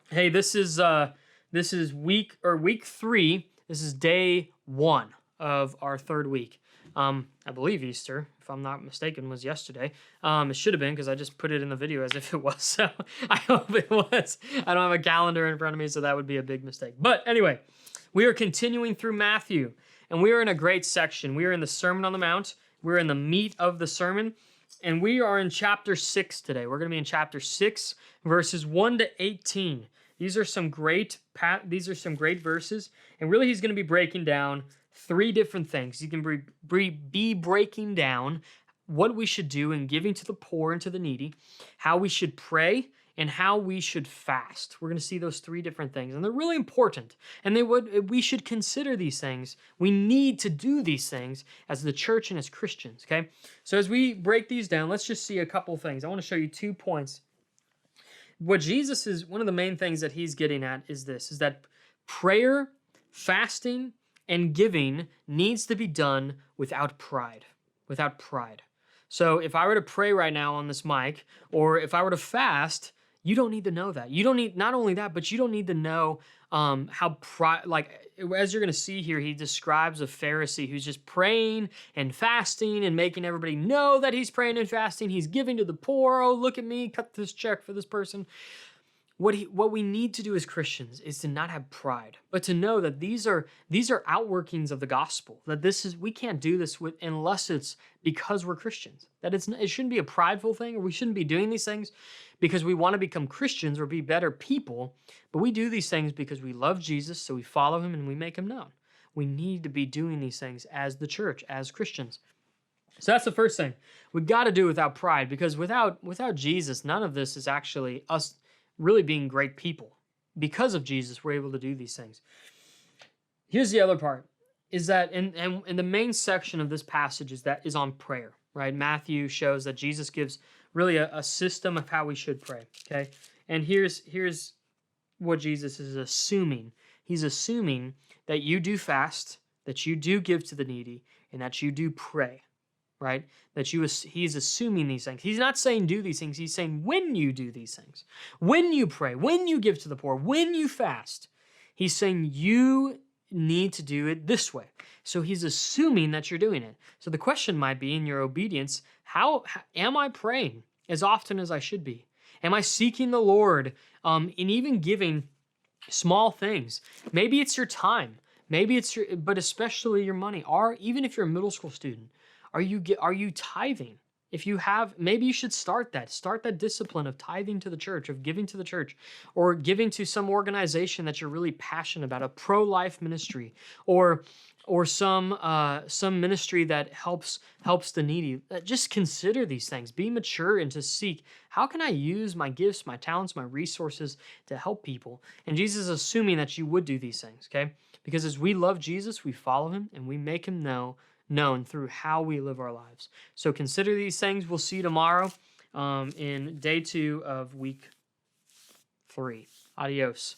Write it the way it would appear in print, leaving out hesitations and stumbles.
Hey, this is week 3. This is day 1 of our third week. I believe Easter, if I'm not mistaken, was yesterday. It should have been because I just put it in the video as if it was. So I hope it was. I don't have a calendar in front of me, so that would be a big mistake. But anyway, we are continuing through Matthew, and we are in a great section. We are in the Sermon on the Mount. We're in the meat of the sermon, and we are in chapter 6 today. We're going to be in chapter 6, verses 1 to 18. These are some great verses, and really he's going to be breaking down 3 different things. He can be breaking down what we should do in giving to the poor and to the needy, how we should pray, and how we should fast. We're going to see those 3 different things, and they're really important. And we should consider these things. We need to do these things as the church and as Christians, okay? So as we break these down, let's just see a couple things. I want to show you 2 points. What Jesus is, one of the main things that he's getting at is this, is that prayer, fasting, and giving needs to be done without pride. Without pride. So if I were to pray right now on this mic, or if I were to fast, you don't need to know that. You don't need, not only that, but you don't need to know as you're going to see here, he describes a Pharisee who's just praying and fasting and making everybody know that he's praying and fasting. He's giving to the poor. Oh, look at me, cut this check for this person. What we need to do as Christians is to not have pride, but to know that these are outworkings of the gospel. That we can't do this unless it's because we're Christians. That it shouldn't be a prideful thing, or we shouldn't be doing these things because we want to become Christians or be better people. But we do these things because we love Jesus, so we follow him and we make him known. We need to be doing these things as the church, as Christians. So that's the first thing. We got to do it without pride, because without Jesus, none of this is actually us really being great people. Because of Jesus, we're able to do these things. Here's the other part, is that in the main section of this passage is on prayer, right? Matthew shows that Jesus gives really a system of how we should pray, okay? And here's what Jesus is assuming. He's assuming that you do fast, that you do give to the needy, and that you do pray, right? He's assuming these things. He's not saying do these things. He's saying when you do these things, when you pray, when you give to the poor, when you fast, he's saying you need to do it this way. So he's assuming that you're doing it. So the question might be, in your obedience, how am I praying as often as I should be? Am I seeking the Lord in even giving small things? Maybe it's your time. Maybe it's but especially your money. Or even if you're a middle school student, are you tithing? If you have, maybe you should start that discipline of tithing to the church, of giving to the church, or giving to some organization that you're really passionate about, a pro-life ministry, or some ministry that helps the needy. Just consider these things. Be mature and to seek, how can I use my gifts, my talents, my resources to help people? And Jesus is assuming that you would do these things, okay? Because as we love Jesus, we follow him and we make him known through how we live our lives. So consider these things. We'll see you tomorrow in day 2 of week 3. Adios.